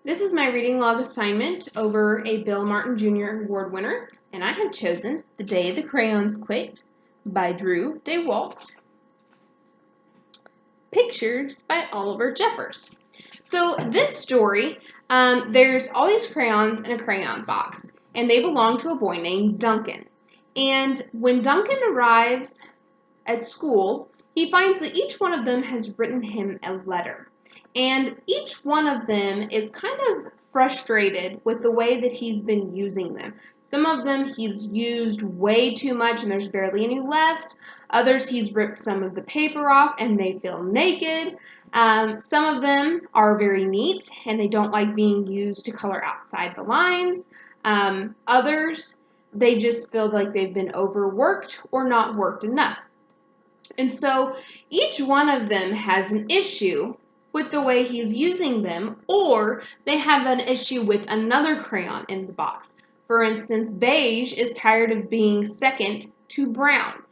This is my reading log assignment over a Bill Martin Jr. Award winner, and I have chosen The Day the Crayons Quit by Drew DeWalt. Pictures by Oliver Jeffers. So this story, there's all these crayons in a crayon box, and they belong to a boy named Duncan. And when Duncan arrives at school, he finds that each one of them has written him a letter. And each one of them is kind of frustrated with the way that he's been using them. Some of them he's used way too much and there's barely any left. Others he's ripped some of the paper off and they feel naked. Some of them are very neat and they don't like being used to color outside the lines. Others, they just feel like they've been overworked or not worked enough. And so each one of them has an issue with the way he's using them, or they have an issue with another crayon in the box. For instance, beige is tired of being second to brown.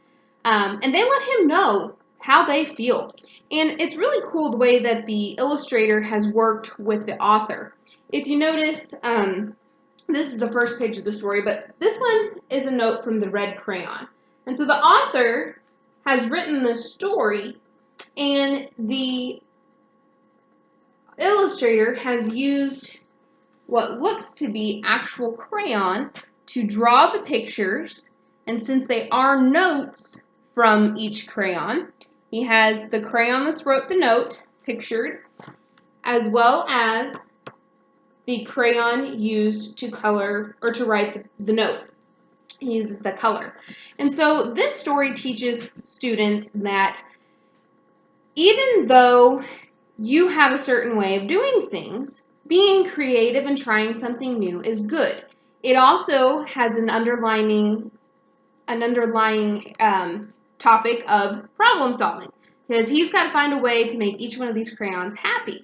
And they let him know how they feel. And it's really cool the way that the illustrator has worked with the author. If you notice, this is the first page of the story, but this one is a note from the red crayon. And so the author has written the story, and the illustrator has used what looks to be actual crayon to draw the pictures, and since they are notes from each crayon, he has the crayon that's wrote the note pictured, as well as the crayon used to color or to write the note. He uses the color. And so this story teaches students that even though you have a certain way of doing things, being creative and trying something new is good. It also has an underlying topic of problem solving, because he's got to find a way to make each one of these crayons happy.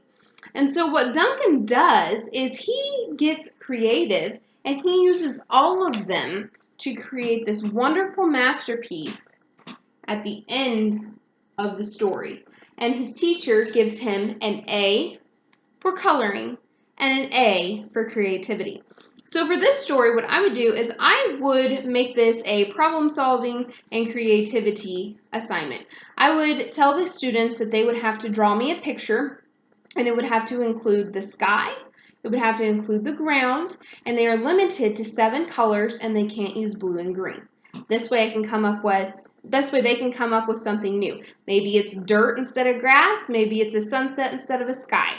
And so what Duncan does is he gets creative and he uses all of them to create this wonderful masterpiece at the end of the story. And his teacher gives him an A for coloring and an A for creativity. So for this story, what I would do is I would make this a problem-solving and creativity assignment. I would tell the students that they would have to draw me a picture, and it would have to include the sky, it would have to include the ground, and they are limited to 7 colors, and they can't use blue and green. This way they can come up with something new. Maybe it's dirt instead of grass, maybe it's a sunset instead of a sky.